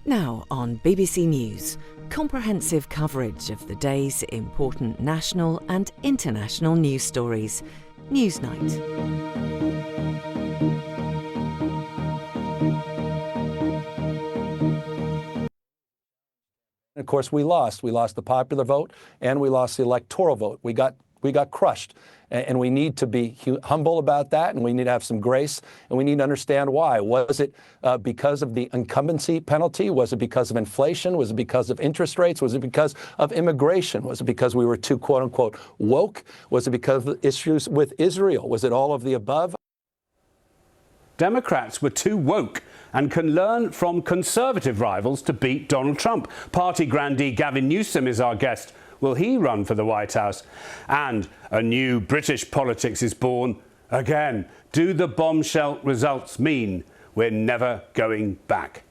Now on BBC News, comprehensive coverage of the day's important national and international news stories. Newsnight. Of course, we lost. We lost the popular vote and we lost the electoral vote. We got crushed. And we need to be humble about that, and we need to have some grace, and we need to understand why. Was it because of the incumbency penalty? Was it because of inflation? Was it because of interest rates? Was it because of immigration? Was it because we were too, quote unquote, woke? Was it because of issues with Israel? Was it all of the above? Democrats were too woke and can learn from conservative rivals to beat Donald Trump. Party grandee Gavin Newsom is our guest. Will he run for the White House? And a new British politics is born again. Do the bombshell results mean we're never going back?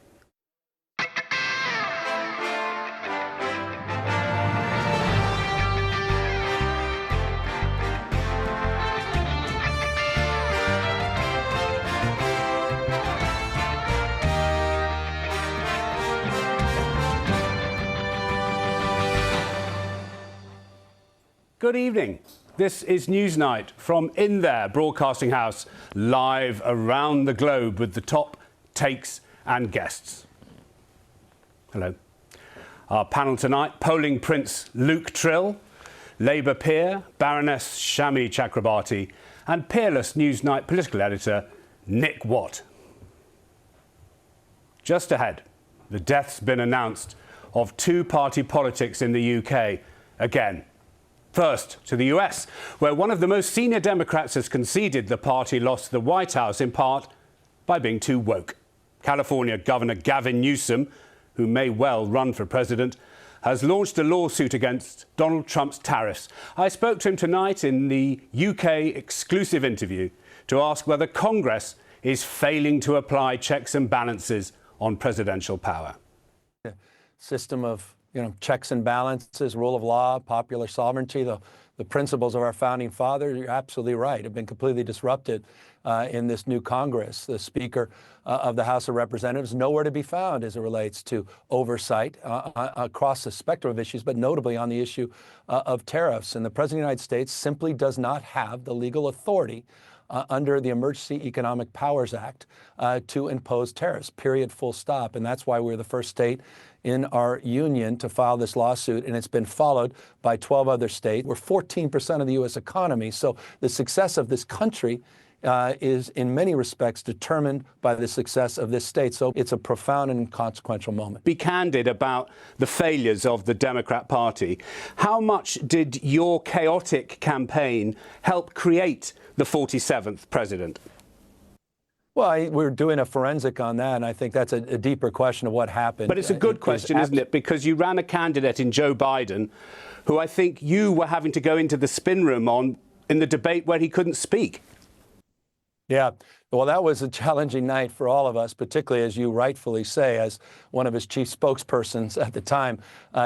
Good evening. This is Newsnight from in there, Broadcasting House, live around the globe with the top takes and guests. Hello. Our panel tonight, polling prince Luke Trill, Labour peer Baroness Shami Chakrabarti, and peerless Newsnight political editor Nick Watt. Just ahead, the death's been announced of two-party politics in the UK again. First, to the US, where one of the most senior Democrats has conceded the party lost the White House in part by being too woke. California Governor Gavin Newsom, who may well run for president, has launched a lawsuit against Donald Trump's tariffs. I spoke to him tonight in the UK exclusive interview to ask whether Congress is failing to apply checks and balances on presidential power. System of checks and balances, rule of law, popular sovereignty, the principles of our founding fathers, you're absolutely right, have been completely disrupted in this new Congress. The Speaker of the House of Representatives nowhere to be found as it relates to oversight across the spectrum of issues, but notably on the issue of tariffs. And the President of the United States simply does not have the legal authority under the Emergency Economic Powers Act to impose tariffs, period, full stop. And that's why we're the first state in our union to file this lawsuit, and it's been followed by 12 other states. We're 14% of the U.S. economy, so the success of this country is in many respects determined by the success of this state. So it's a profound and consequential moment. Be candid about the failures of the Democrat Party. How much did your chaotic campaign help create the 47th president? Well, we're doing a forensic on that, and I think that's a deeper question of what happened. But it's a good question, isn't it? Because you ran a candidate in Joe Biden, who I think you were having to go into the spin room on in the debate where he couldn't speak. Yeah. Well, that was a challenging night for all of us, particularly, as you rightfully say, as one of his chief spokespersons at the time,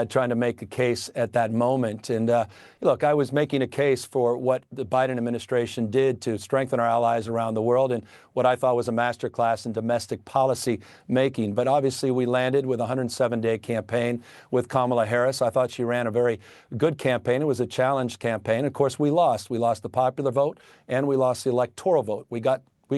trying to make a case at that moment. And look, I was making a case for what the Biden administration did to strengthen our allies around the world and what I thought was a masterclass in domestic policy making. But obviously, we landed with a 107-day campaign with Kamala Harris. I thought she ran a very good campaign. It was a challenged campaign. Of course, we lost. We lost the popular vote and we lost the electoral vote. We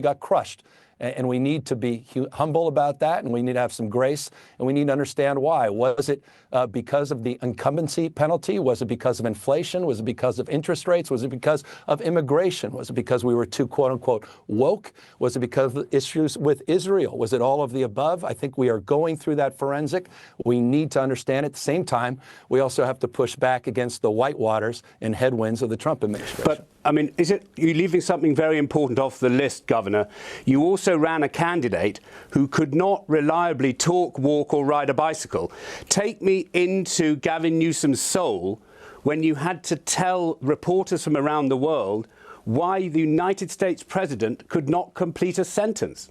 got crushed, and we need to be humble about that, and we need to have some grace, and we need to understand why. Was it because of the incumbency penalty? Was it because of inflation? Was it because of interest rates? Was it because of immigration? Was it because we were too, quote unquote, woke? Was it because of issues with Israel? Was it all of the above? I think we are going through that forensic. We need to understand at the same time, we also have to push back against the whitewaters and headwinds of the Trump administration. But I mean, you're leaving something very important off the list, Governor. You also ran a candidate who could not reliably talk, walk or ride a bicycle. Take me into Gavin Newsom's soul when you had to tell reporters from around the world why the United States president could not complete a sentence.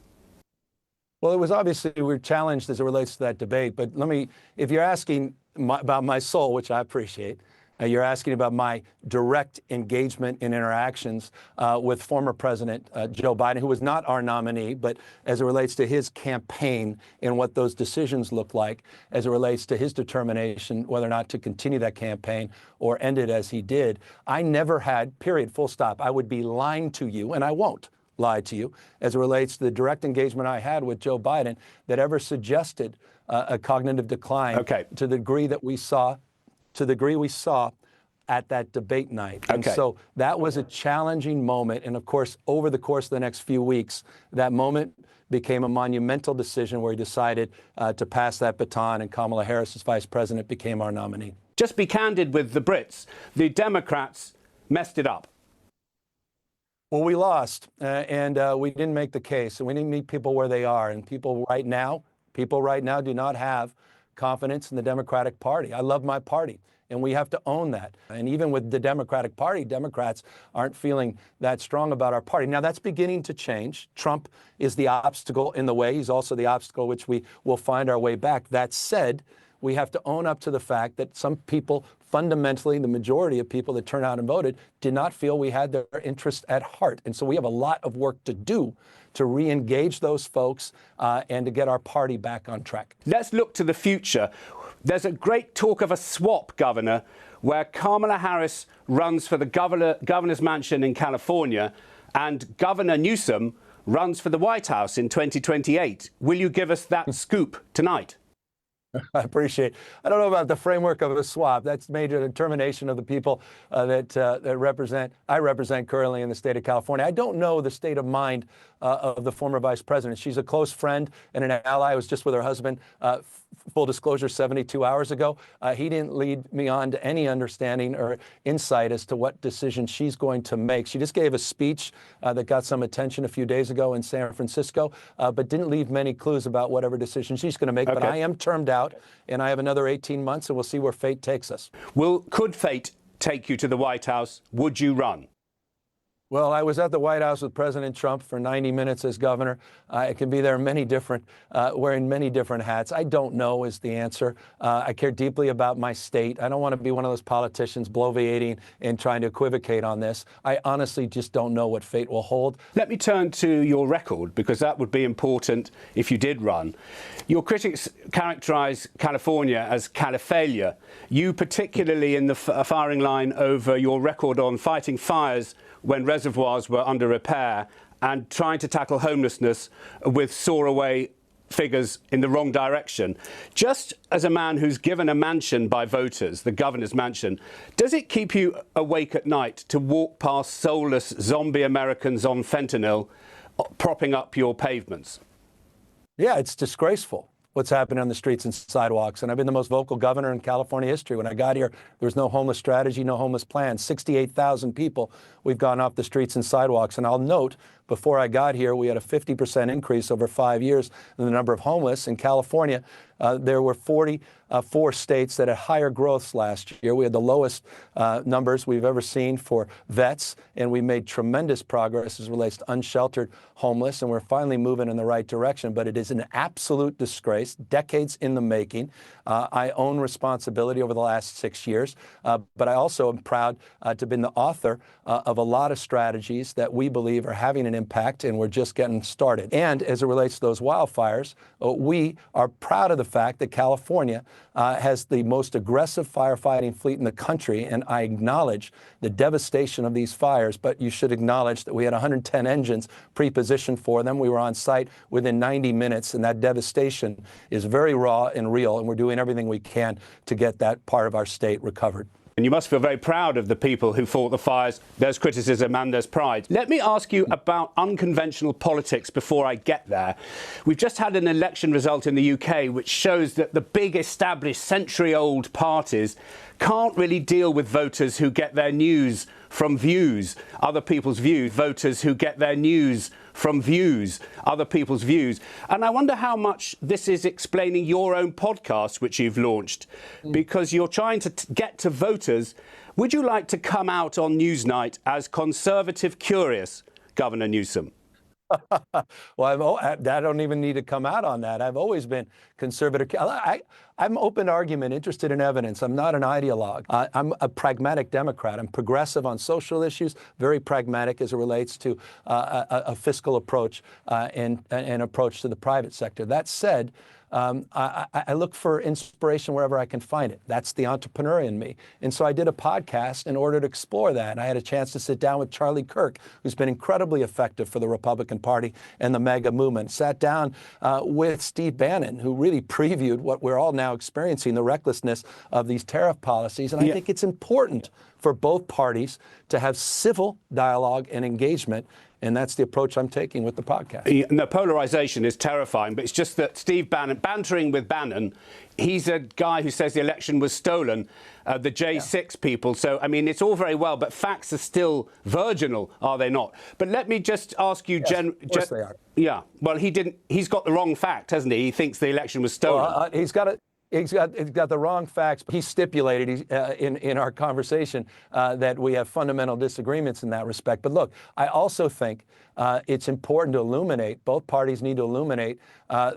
Well, it was obviously we were challenged as it relates to that debate. But if you're asking about my soul, which I appreciate, You're asking about my direct engagement in interactions with former President Joe Biden, who was not our nominee, but as it relates to his campaign and what those decisions look like, as it relates to his determination whether or not to continue that campaign or end it as he did. I never had, period, full stop. I would be lying to you, and I won't lie to you, as it relates to the direct engagement I had with Joe Biden that ever suggested a cognitive decline to the degree that we saw at that debate night. And so that was a challenging moment. And of course, over the course of the next few weeks, that moment became a monumental decision where he decided to pass that baton, and Kamala Harris, as vice president, became our nominee. Just be candid with the Brits. The Democrats messed it up. Well, we lost, and we didn't make the case, and we didn't meet people where they are. And people right now do not have confidence in the Democratic Party. I love my party, and we have to own that. And even with the Democratic Party, Democrats aren't feeling that strong about our party. Now, that's beginning to change. Trump is the obstacle in the way. He's also the obstacle which we will find our way back. That said, we have to own up to the fact that some people, fundamentally, the majority of people that turned out and voted, did not feel we had their interest at heart. And so we have a lot of work to do to re-engage those folks and to get our party back on track. Let's look to the future. There's a great talk of a swap, Governor, where Kamala Harris runs for the governor's mansion in California and Governor Newsom runs for the White House in 2028. Will you give us that scoop tonight? I appreciate it. I don't know about the framework of a swap. That's major determination of the people that I represent currently in the state of California. I don't know the state of mind of the former vice president. She's a close friend and an ally. I was just with her husband, full disclosure, 72 hours ago. He didn't lead me on to any understanding or insight as to what decision she's going to make. She just gave a speech that got some attention a few days ago in San Francisco, but didn't leave many clues about whatever decision she's going to make. But I am termed out, and I have another 18 months, and we'll see where fate takes us. Could fate take you to the White House? Would you run? Well, I was at the White House with President Trump for 90 minutes as governor. I can be there wearing many different hats. I don't know is the answer. I care deeply about my state. I don't want to be one of those politicians bloviating and trying to equivocate on this. I honestly just don't know what fate will hold. Let me turn to your record, because that would be important if you did run. Your critics characterize California as Califalia. You particularly in the firing line over your record on fighting fires when reservoirs were under repair and trying to tackle homelessness with soar-away figures in the wrong direction. Just as a man who's given a mansion by voters, the governor's mansion, does it keep you awake at night to walk past soulless zombie Americans on fentanyl propping up your pavements? Yeah, it's disgraceful what's happening on the streets and sidewalks. And I've been the most vocal governor in California history. When I got here, there was no homeless strategy, no homeless plan. 68,000 people we've gone off the streets and sidewalks. And I'll note, before I got here, we had a 50% increase over 5 years in the number of homeless. In California, there were 44 states that had higher growths last year. We had the lowest numbers we've ever seen for vets, and we made tremendous progress as it relates to unsheltered homeless, and we're finally moving in the right direction. But it is an absolute disgrace, decades in the making. I own responsibility over the last 6 years, but I also am proud to have been the author of a lot of strategies that we believe are having an impact, and we're just getting started. And as it relates to those wildfires, we are proud of the fact that California has the most aggressive firefighting fleet in the country, and I acknowledge the devastation of these fires, but you should acknowledge that we had 110 engines pre-positioned for them. We were on site within 90 minutes, and that devastation is very raw and real, and we're doing everything we can to get that part of our state recovered. And you must feel very proud of the people who fought the fires. There's criticism and there's pride. Let me ask you about unconventional politics before I get there. We've just had an election result in the UK which shows that the big established century-old parties can't really deal with voters who get their news from views, other people's views, voters who get their news from views, other people's views. And I wonder how much this is explaining your own podcast, which you've launched, because you're trying to get to voters. Would you like to come out on Newsnight as conservative curious, Governor Newsom? Well, I don't even need to come out on that. I've always been conservative. I'm open to argument, interested in evidence. I'm not an ideologue. I'm a pragmatic Democrat. I'm progressive on social issues, very pragmatic as it relates to a fiscal approach and an approach to the private sector. That said, I look for inspiration wherever I can find it. That's the entrepreneur in me. And so I did a podcast in order to explore that. And I had a chance to sit down with Charlie Kirk, who's been incredibly effective for the Republican Party and the MAGA movement. Sat down with Steve Bannon, who really previewed what we're all now experiencing, the recklessness of these tariff policies. And I think it's important for both parties to have civil dialogue and engagement. And that's the approach I'm taking with the podcast. The polarization is terrifying, but it's just that Steve Bannon, bantering with Bannon, he's a guy who says the election was stolen, the J6 people. So, I mean, it's all very well, but facts are still virginal, are they not? But let me just ask you... Yes, of course they are. Yeah, well, he's got the wrong fact, hasn't he? He thinks the election was stolen. Well, he's got the wrong facts. He stipulated in our conversation that we have fundamental disagreements in that respect. But look, I also think it's important to illuminate, both parties need to illuminate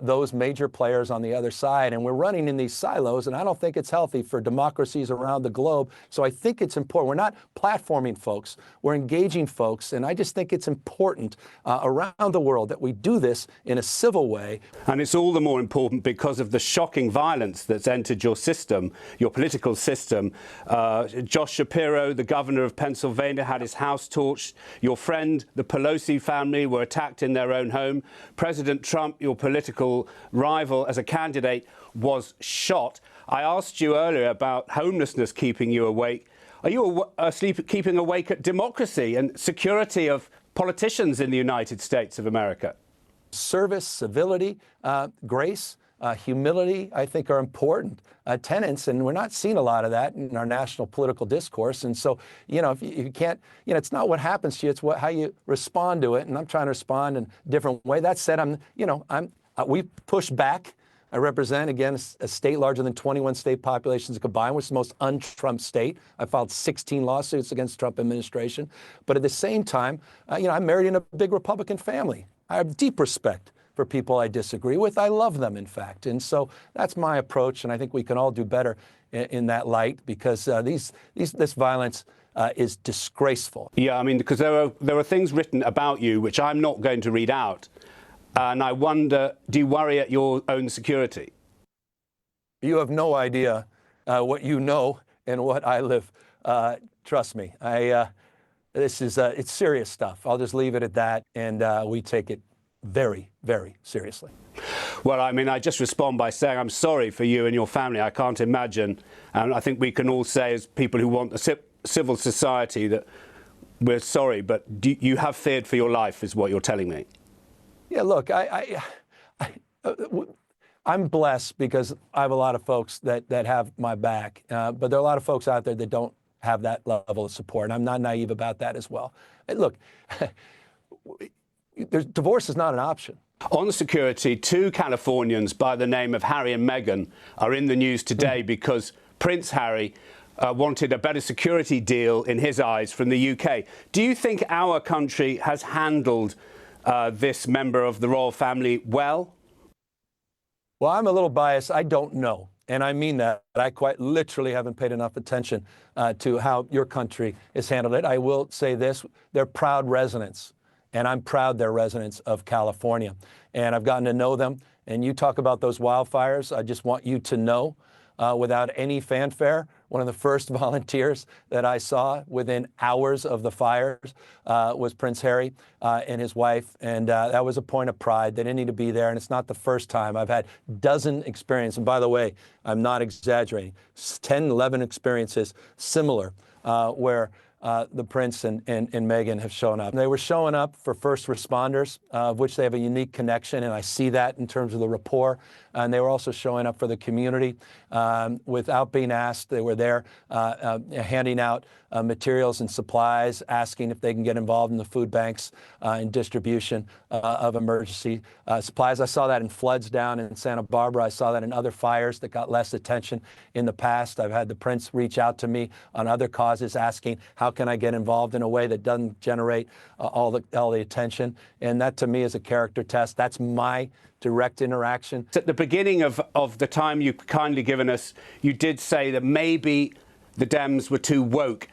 those major players on the other side. And we're running in these silos, and I don't think it's healthy for democracies around the globe. So I think it's important. We're not platforming folks. We're engaging folks. And I just think it's important around the world that we do this in a civil way. And it's all the more important because of the shocking violence that's entered your system, your political system. Josh Shapiro, the governor of Pennsylvania, had his house torched. Your friend, the Pelosi family, were attacked in their own home. President Trump, your political rival as a candidate, was shot. I asked you earlier about homelessness keeping you awake. Are you keeping awake at democracy and security of politicians in the United States of America? Service, civility, grace, humility, I think, are important tenets, and we're not seeing a lot of that in our national political discourse. And so, if you can't, it's not what happens to you, it's how you respond to it. And I'm trying to respond in a different way. That said, we push back. I represent, again, a state larger than 21 state populations combined, which is the most un-Trump state. I filed 16 lawsuits against the Trump administration. But at the same time, I'm married in a big Republican family. I have deep respect for people I disagree with. I love them, in fact. And so that's my approach, and I think we can all do better in that light, because this violence is disgraceful. Yeah, I mean, because there are things written about you which I'm not going to read out. And I wonder, do you worry at your own security? You have no idea what you know and what I live. Trust me, it's serious stuff. I'll just leave it at that, and we take it very, very seriously. Well, I mean, I just respond by saying I'm sorry for you and your family. I can't imagine, and I think we can all say, as people who want a civil society, that we're sorry, but you have feared for your life, is what you're telling me. Yeah, look, I'm blessed because I have a lot of folks that have my back, but there are a lot of folks out there that don't have that level of support, and I'm not naive about that as well. Look, divorce is not an option. On security, two Californians by the name of Harry and Meghan are in the news today because Prince Harry wanted a better security deal, in his eyes, from the UK. Do you think our country has handled this member of the royal family well? Well, I'm a little biased. I don't know. And I mean that. I quite literally haven't paid enough attention to how your country has handled it. I will say this. They're proud residents. And I'm proud they're residents of California. And I've gotten to know them. And you talk about those wildfires. I just want you to know, without any fanfare, one of the first volunteers that I saw within hours of the fires was Prince Harry and his wife. And that was a point of pride. They didn't need to be there. And it's not the first time. I've had dozen experiences. And by the way, I'm not exaggerating. 10, 11 experiences similar where the Prince and Meghan have shown up. They were showing up for first responders, of which they have a unique connection, and I see that in terms of the rapport. And they were also showing up for the community without being asked. They were there handing out materials and supplies, asking if they can get involved in the food banks and distribution of emergency supplies. I saw that in floods down in Santa Barbara. I saw that in other fires that got less attention in the past. I've had the Prince reach out to me on other causes asking, how can I get involved in a way that doesn't generate all the attention? And that, to me, is a character test. That's my direct interaction. At the beginning of the time you've kindly given us, you did say that maybe the Dems were too woke.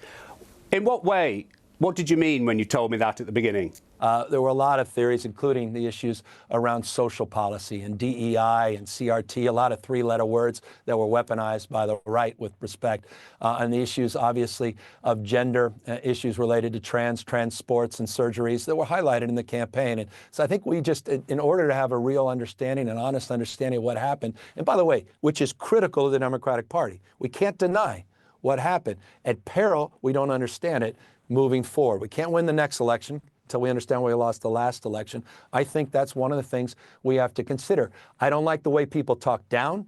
In what way? What did you mean when you told me that at the beginning? There were a lot of theories, including the issues around social policy and DEI and CRT, a lot of three-letter words that were weaponized by the right with respect, and the issues, obviously, of gender, issues related to trans sports and surgeries that were highlighted in the campaign. And so I think we just, in order to have a real understanding, an honest understanding of what happened, and by the way, which is critical to the Democratic Party, we can't deny what happened. At peril, we don't understand it moving forward. We can't win the next election until we understand why we lost the last election. I think that's one of the things we have to consider. I don't like the way people talk down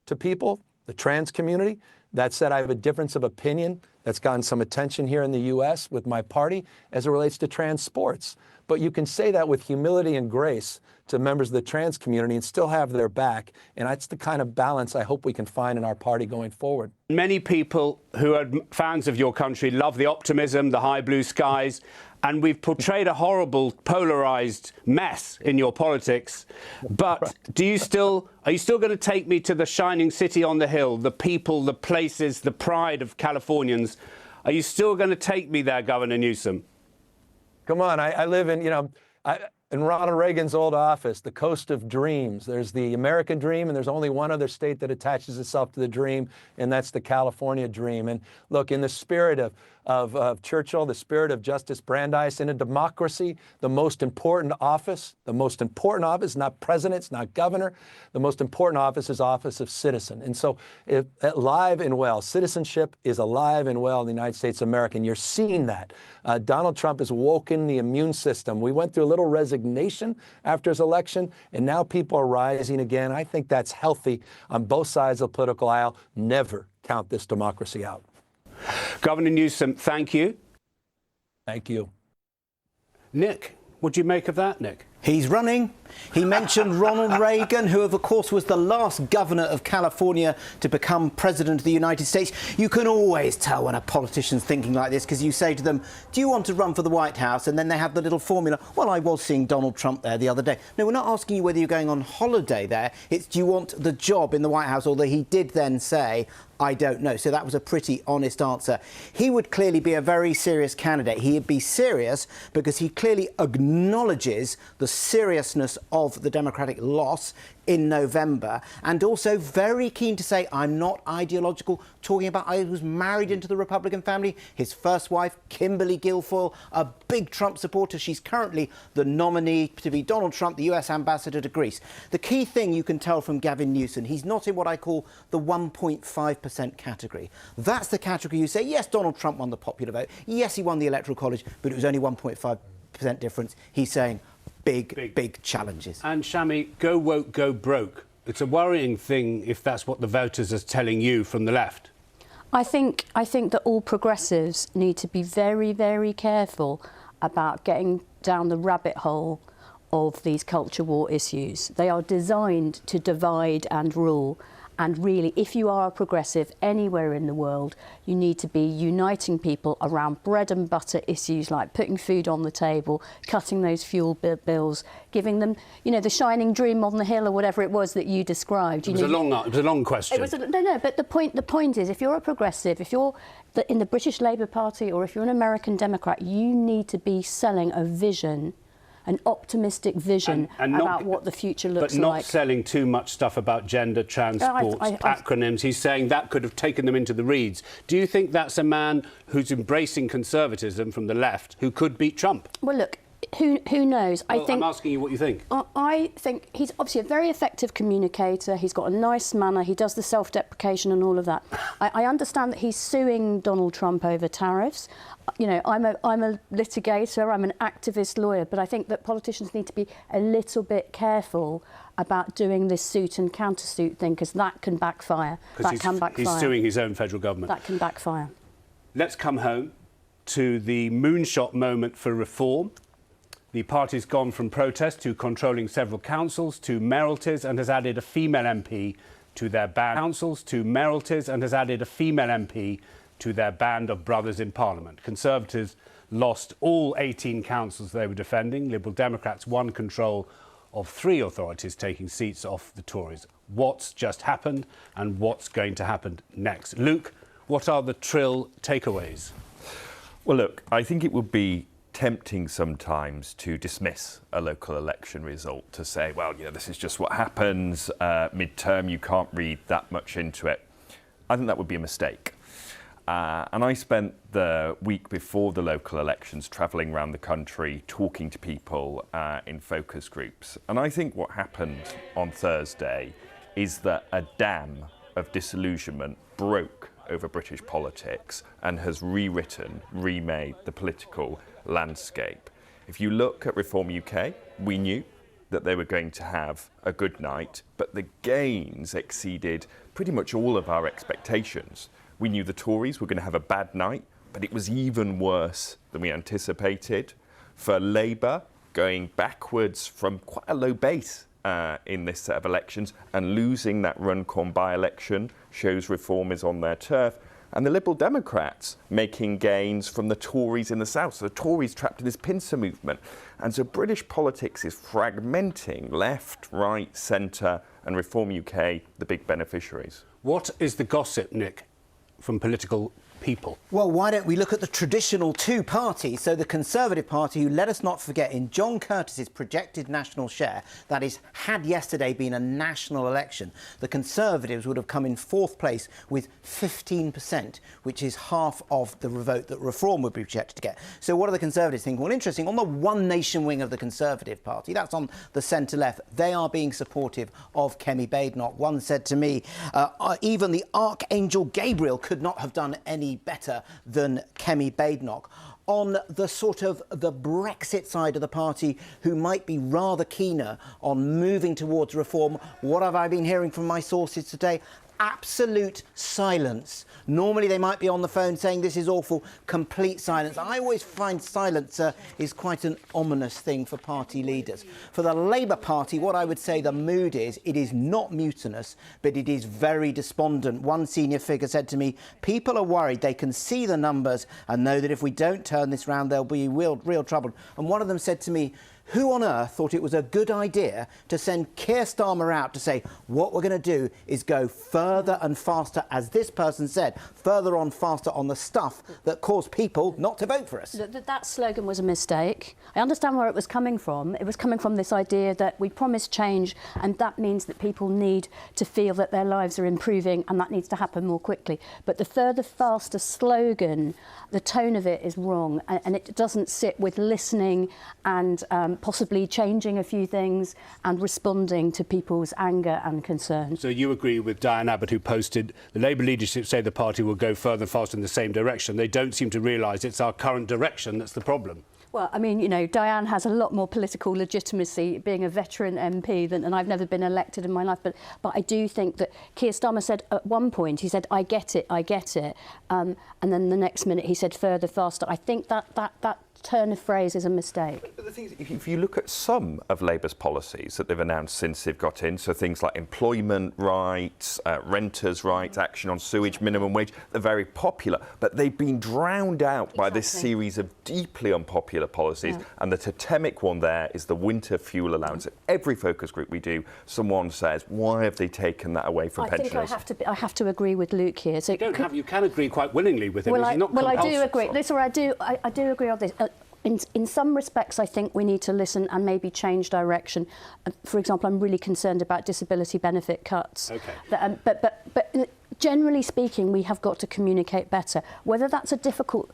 to people, the trans community. That said, I have a difference of opinion that's gotten some attention here in the U.S. with my party as it relates to trans sports. But you can say that with humility and grace to members of the trans community and still have their back. And that's the kind of balance I hope we can find in our party going forward. Many people who are fans of your country love the optimism, the high blue skies, and we've portrayed a horrible, polarized mess in your politics. But are you still going to take me to the shining city on the hill, the people, the places, the pride of Californians? Are you still going to take me there, Governor Newsom? Come on, I live in, in Ronald Reagan's old office, the coast of dreams. There's the American dream, and there's only one other state that attaches itself to the dream, and that's the California dream. And look, in the spirit of Churchill, the spirit of Justice Brandeis, in a democracy, the most important office, not president, it's not governor, the most important office is office of citizen. And so alive and well, citizenship is alive and well in the United States of America, and you're seeing that. Donald Trump has woken the immune system. We went through a little resignation after his election, and now people are rising again. I think that's healthy on both sides of the political aisle. Never count this democracy out. Governor Newsom, thank you. Thank you. Nick, what do you make of that, Nick? He's running. He mentioned Ronald Reagan, who, of course, was the last governor of California to become president of the United States. You can always tell when a politician's thinking like this because you say to them, do you want to run for the White House? And then they have the little formula. Well, I was seeing Donald Trump there the other day. No, we're not asking you whether you're going on holiday there. It's do you want the job in the White House? Although he did then say, I don't know. So that was a pretty honest answer. He would clearly be a very serious candidate. He'd be serious because he clearly acknowledges the seriousness of the Democratic loss in November, and also very keen to say, I'm not ideological, talking about I was married into the Republican family. His first wife, Kimberly Guilfoyle, a big Trump supporter. She's currently the nominee to be Donald Trump, the US ambassador to Greece. The key thing you can tell from Gavin Newsom, he's not in what I call the 1.5% category. That's the category you say, yes, Donald Trump won the popular vote. Yes, he won the Electoral College, but it was only 1.5% difference. He's saying, big challenges. And Shami, go woke, go broke. It's a worrying thing if that's what the voters are telling you from the left. I think that all progressives need to be very, very careful about getting down the rabbit hole of these culture war issues. They are designed to divide and rule. And really, if you are a progressive anywhere in the world, you need to be uniting people around bread and butter issues like putting food on the table, cutting those fuel bills, giving them, the shining dream on the hill or whatever it was that you described. It was a long question. No, but the point is, if you're a progressive, if you're in the British Labour Party or if you're an American Democrat, you need to be selling a vision, an optimistic vision about what the future looks like. But not selling too much stuff about gender, transport, acronyms. He's saying that could have taken them into the reeds. Do you think that's a man who's embracing conservatism from the left who could beat Trump? Well, look, who knows? I'm asking you what you think. I think he's obviously a very effective communicator. He's got a nice manner. He does the self-deprecation and all of that. I understand that he's suing Donald Trump over tariffs. I'm a litigator. I'm an activist lawyer. But I think that politicians need to be a little bit careful about doing this suit and countersuit thing because that can backfire. He's suing his own federal government. That can backfire. Let's come home to the moonshot moment for reform. The party's gone from protest to controlling several councils to mayoralties and has added a female MP to their ban. to their band of brothers in Parliament. Conservatives lost all 18 councils they were defending. Liberal Democrats won control of 3 authorities, taking seats off the Tories. What's just happened and what's going to happen next? Luke, what are the Trill takeaways? Well, look, I think it would be tempting sometimes to dismiss a local election result, to say, well, this is just what happens, midterm, you can't read that much into it. I think that would be a mistake. And I spent the week before the local elections travelling around the country, talking to people in focus groups. And I think what happened on Thursday is that a dam of disillusionment broke over British politics and has remade the political landscape. If you look at Reform UK, we knew that they were going to have a good night, but the gains exceeded pretty much all of our expectations. We knew the Tories were going to have a bad night, but it was even worse than we anticipated. For Labour, going backwards from quite a low base in this set of elections and losing that Runcorn by-election shows Reform is on their turf. And the Liberal Democrats making gains from the Tories in the south. So the Tories trapped in this pincer movement. And so British politics is fragmenting left, right, centre, and Reform UK, the big beneficiaries. What is the gossip, Nick, from political people? Well, why don't we look at the traditional 2 parties? So the Conservative Party, who, let us not forget, in John Curtis's projected national share, that is, had yesterday been a national election, the Conservatives would have come in 4th place with 15%, which is half of the vote that Reform would be projected to get. So what are the Conservatives thinking? Well, interesting, on the One Nation wing of the Conservative Party, that's on the centre-left, they are being supportive of Kemi Badenoch. One said to me, even the Archangel Gabriel could not have done any better than Kemi Badenoch. On the sort of the Brexit side of the party, who might be rather keener on moving towards Reform, what have I been hearing from my sources today? Absolute silence. Normally they might be on the phone saying this is awful. Complete silence. I always find silence is quite an ominous thing for party leaders. For the Labour Party, what I would say the mood is, it is not mutinous, but it is very despondent. One senior figure said to me, people are worried. They can see the numbers and know that if we don't turn this round, they'll be real trouble. And one of them said to me, who on earth thought it was a good idea to send Keir Starmer out to say, what we're going to do is go further and faster, as this person said, further on, faster on the stuff that caused people not to vote for us? That slogan was a mistake. I understand where it was coming from. It was coming from this idea that we promise change, and that means that people need to feel that their lives are improving, and that needs to happen more quickly. But the further, faster slogan, the tone of it is wrong, and it doesn't sit with listening and possibly changing a few things and responding to people's anger and concern. So you agree with Diane Abbott, who posted, the Labour leadership say the party will go further and faster in the same direction. They don't seem to realise it's our current direction that's the problem. Well, I mean, Diane has a lot more political legitimacy being a veteran MP and I've never been elected in my life. But I do think that Keir Starmer said at one point, he said, I get it. And then the next minute he said further, faster. I think that turn of phrase is a mistake. But the thing is, if you look at some of Labour's policies that they've announced since they've got in, so things like employment rights, renters' rights, action on sewage, minimum wage, they're very popular, but they've been drowned out by this series of deeply unpopular policies. Yeah. And the totemic one there is the winter fuel allowance. At every focus group we do, someone says, why have they taken that away from pensioners? I think I have to agree with Luke here. So you can agree quite willingly with him. Well, I do agree. Listen, I do agree on this. In some respects, I think we need to listen and maybe change direction. For example, I'm really concerned about disability benefit cuts. Okay. But generally speaking, we have got to communicate better. Whether that's a difficult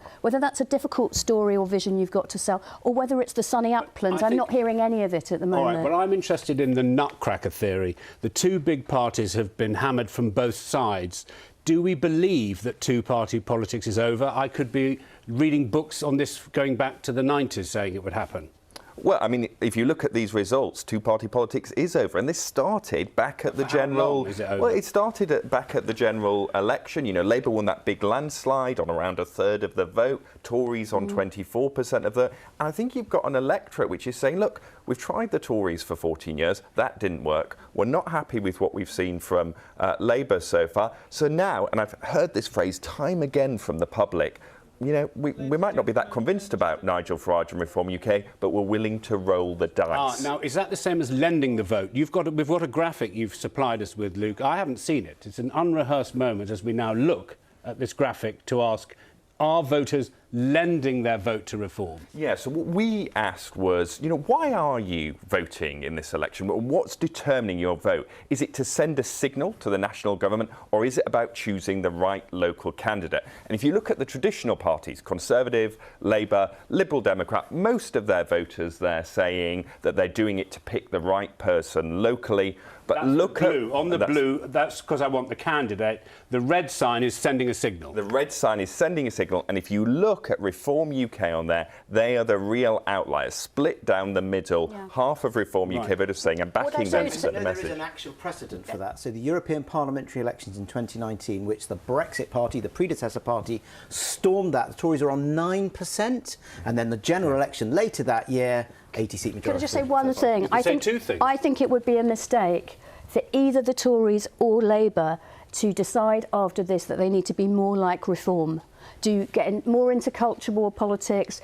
story or vision you've got to sell, or whether it's the sunny uplands, I'm not hearing any of it at the moment. All right, well, I'm interested in the nutcracker theory. The 2 big parties have been hammered from both sides. Do we believe that 2-party politics is over? I could be reading books on this going back to the 90s saying it would happen. Well, I mean, if you look at these results, two-party politics is over, and this started back at the general. Is it over? Well, it started back at the general election. You know, Labour won that big landslide on around a third of the vote. Tories on 24% of the. And I think you've got an electorate which is saying, look, we've tried the Tories for 14 years. That didn't work. We're not happy with what we've seen from Labour so far. So now, and I've heard this phrase time again from the public. You know, we might not be that convinced about Nigel Farage and Reform UK, but we're willing to roll the dice. Now, is that the same as lending the vote? We've got a graphic you've supplied us with, Luke. I haven't seen it. It's an unrehearsed moment as we now look at this graphic to ask, are voters lending their vote to Reform? Yeah, so what we asked was, you know, why are you voting in this election? What's determining your vote? Is it to send a signal to the national government, or is it about choosing the right local candidate? And if you look at the traditional parties, Conservative, Labour, Liberal Democrat, most of their voters, they're saying that they're doing it to pick the right person locally. But that's look blue. at on the blue, that's because I want the candidate. The red sign is sending a signal. The red sign is sending a signal, and if you look at Reform UK on there, they are the real outliers, split down the middle. Yeah. Half of Reform UK voters saying, I'm backing them to send a message. There is an actual precedent for that. So the European parliamentary elections in 2019, which the Brexit party, the predecessor party, stormed that. The Tories are on 9%, and then the general election later that year, 80-seat majority. Can I just say one thing? I think two things. I think it would be a mistake for either the Tories or Labour to decide after this that they need to be more like Reform, to get more into culture war politics,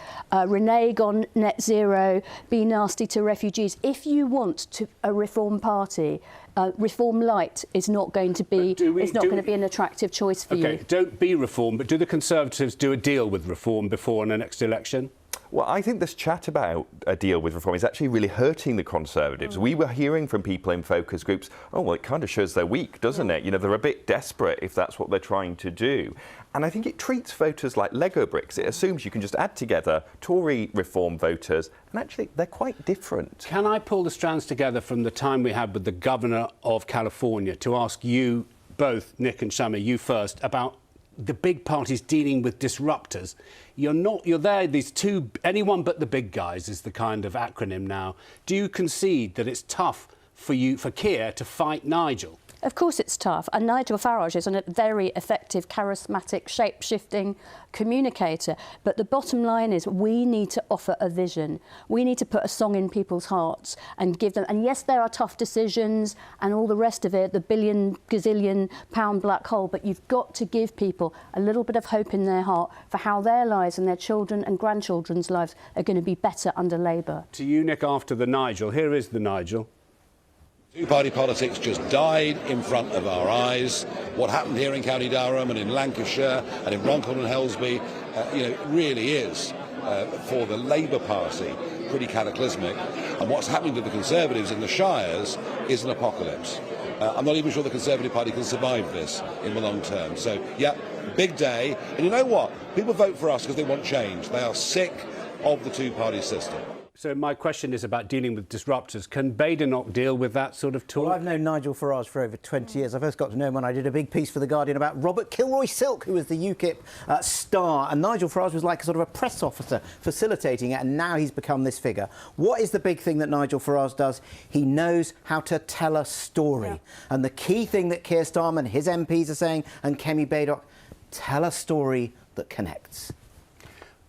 renege on net zero, be nasty to refugees. If you want a Reform party, Reform Light is not going to be an attractive choice for you. OK, don't be Reform, but do the Conservatives do a deal with Reform before the next election? Well, I think this chat about a deal with Reform is actually really hurting the Conservatives. We were hearing from people in focus groups, oh, well, it kind of shows they're weak, doesn't it? You know, they're a bit desperate if that's what they're trying to do. And I think it treats voters like Lego bricks. It assumes you can just add together Tory Reform voters, and actually they're quite different. Can I pull the strands together from the time we had with the Governor of California to ask you both, Nick and Shami, you first, about the big parties dealing with disruptors? You're there, these two, anyone but the big guys is the kind of acronym now. Do you concede that it's tough for Keir to fight Nigel? Of course it's tough, and Nigel Farage is a very effective, charismatic, shape-shifting communicator. But the bottom line is we need to offer a vision. We need to put a song in people's hearts and give them... And yes, there are tough decisions and all the rest of it, the gazillion pound black hole, but you've got to give people a little bit of hope in their heart for how their lives and their children and grandchildren's lives are going to be better under Labour. To you, Nick, after the Nigel. Here is the Nigel. Two-party politics just died in front of our eyes. What happened here in County Durham and in Lancashire and in Runcorn and Helsby, really is, for the Labour Party, pretty cataclysmic. And what's happening to the Conservatives in the Shires is an apocalypse. I'm not even sure the Conservative Party can survive this in the long term. So, yeah, big day. And you know what? People vote for us because they want change. They are sick of the two-party system. So my question is about dealing with disruptors. Can Badenoch deal with that sort of talk? Well, I've known Nigel Farage for over 20 years. I first got to know him when I did a big piece for The Guardian about Robert Kilroy-Silk, who was the UKIP star. And Nigel Farage was like a sort of a press officer facilitating it, and now he's become this figure. What is the big thing that Nigel Farage does? He knows how to tell a story. Yeah. And the key thing that Keir Starmer and his MPs are saying, and Kemi Badenoch, tell a story that connects.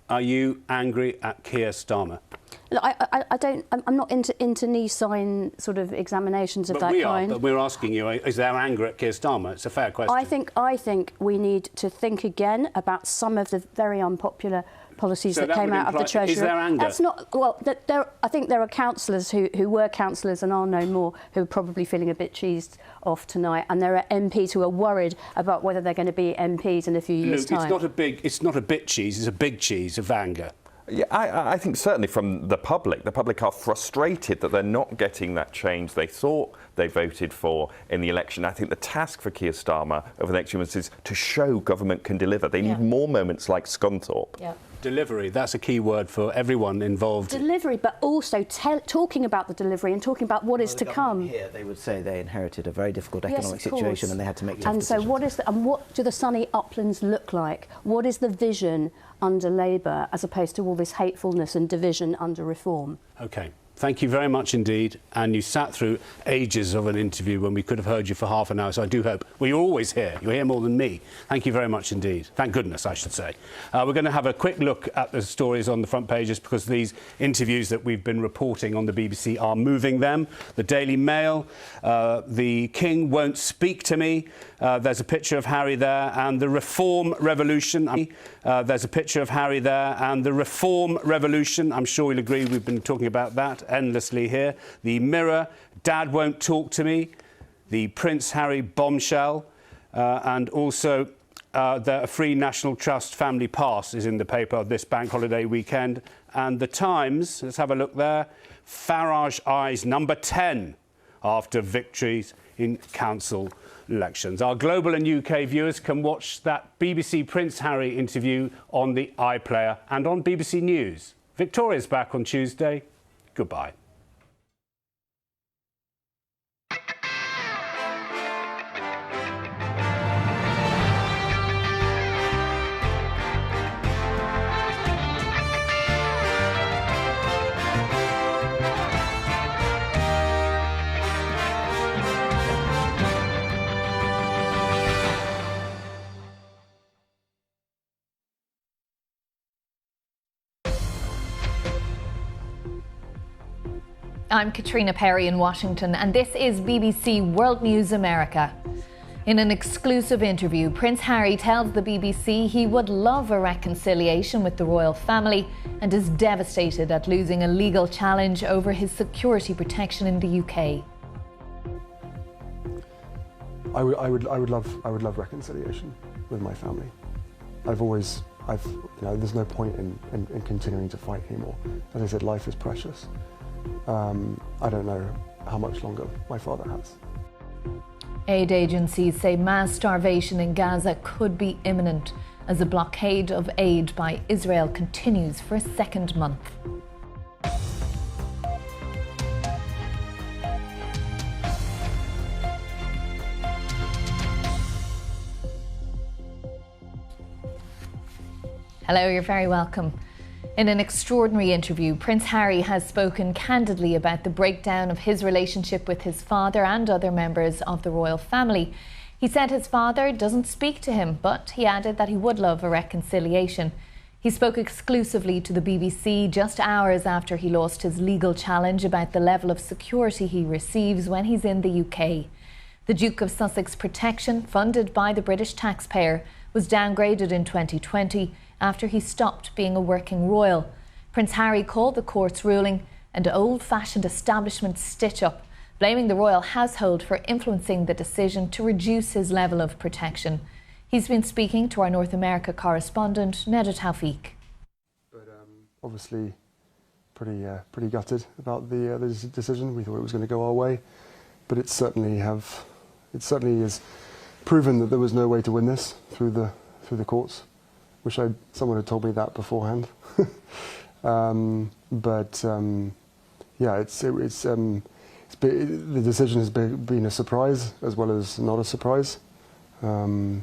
Are you angry at Keir Starmer? Look, I'm not into knee sign sort of examinations of that kind. But we're asking you, is there anger at Keir Starmer? It's a fair question. I think we need to think again about some of the very unpopular policies that came out of the Treasury. Is there anger? That's not, well, I think there are councillors who were councillors and are no more who are probably feeling a bit cheesed off tonight, and there are MPs who are worried about whether they're going to be MPs in a few years' time. It's not a bit cheese, it's a big cheese of anger. Yeah, I think certainly from the public are frustrated that they're not getting that change they thought they voted for in the election. I think the task for Keir Starmer over the next few months is to show government can deliver. They need more moments like Scunthorpe. Yeah. Delivery, that's a key word for everyone involved. Delivery, but also talking about the delivery and talking about what is to come. Here, they would say they inherited a very difficult economic situation and they had to make and decisions. So what do the sunny uplands look like? What is the vision? under Labour, as opposed to all this hatefulness and division under Reform. OK. Thank you very much indeed. And you sat through ages of an interview when we could have heard you for half an hour. So I do hope, well, you're always here. You're here more than me. Thank you very much indeed. Thank goodness, I should say. We're going to have a quick look at the stories on the front pages, because these interviews that we've been reporting on the BBC are moving them. The Daily Mail, the King won't speak to me. There's a picture of Harry there, and the Reform Revolution. There's a picture of Harry there, and the Reform Revolution. I'm sure you'll agree we've been talking about that endlessly here. The Mirror, Dad won't talk to me. The Prince Harry bombshell, and also the Free National Trust family pass is in the paper this bank holiday weekend. And the Times, let's have a look there. Farage eyes number 10 after victories in council elections. Our global and UK viewers can watch that BBC Prince Harry interview on the iPlayer and on BBC News. Victoria's back on Tuesday. Goodbye. I'm Katrina Perry in Washington, and this is BBC World News America. In an exclusive interview, Prince Harry tells the BBC he would love a reconciliation with the royal family and is devastated at losing a legal challenge over his security protection in the UK. I would love reconciliation with my family. There's no point in continuing to fight anymore. As I said, life is precious. I don't know how much longer my father has. Aid agencies say mass starvation in Gaza could be imminent as a blockade of aid by Israel continues for a second month. Hello, you're very welcome. In an extraordinary interview, Prince Harry has spoken candidly about the breakdown of his relationship with his father and other members of the royal family. He said his father doesn't speak to him, but he added that he would love a reconciliation. He spoke exclusively to the BBC just hours after he lost his legal challenge about the level of security he receives when he's in the UK. The Duke of Sussex protection, funded by the British taxpayer, was downgraded in 2020 after he stopped being a working royal. Prince Harry called the court's ruling an old-fashioned establishment stitch-up, blaming the royal household for influencing the decision to reduce his level of protection. He's been speaking to our North America correspondent, Neda Tawfiq. But obviously pretty gutted about the decision. We thought it was going to go our way, but it certainly has proven that there was no way to win this through the courts. Wish someone had told me that beforehand. The decision has been a surprise as well as not a surprise. For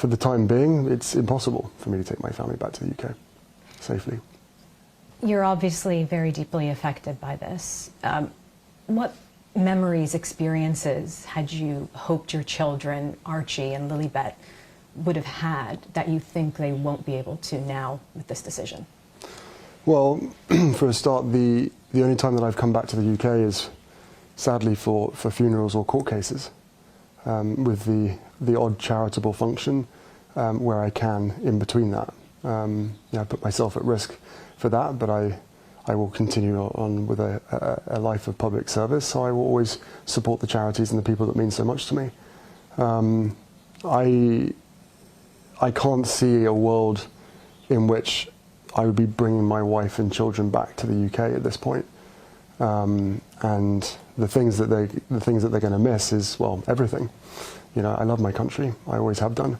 the time being, it's impossible for me to take my family back to the UK safely. You're obviously very deeply affected by this. What memories, experiences had you hoped your children, Archie and Lilibet, would have had that you think they won't be able to now with this decision? Well, for a start, the only time that I've come back to the UK is sadly for funerals or court cases, with the odd charitable function where I can in between that. I put myself at risk for that, but I will continue on with a life of public service, so I will always support the charities and the people that mean so much to me. I can't see a world in which I would be bringing my wife and children back to the UK at this point. And the things that they're going to miss is, well, everything. I love my country. I always have done,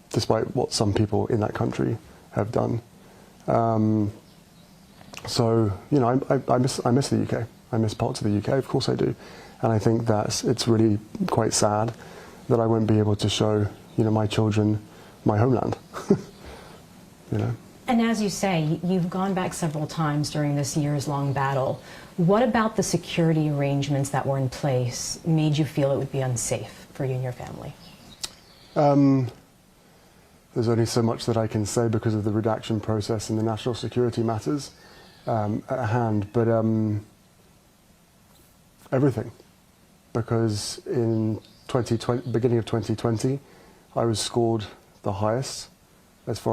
despite what some people in that country have done. I miss the UK. I miss parts of the UK. Of course I do, and I think that it's really quite sad that I won't be able to show my children, my homeland. And as you say, you've gone back several times during this years-long battle. What about the security arrangements that were in place made you feel it would be unsafe for you and your family? There's only so much that I can say because of the redaction process and the national security matters at hand, but everything. Because in beginning of 2020, I was scored the highest as far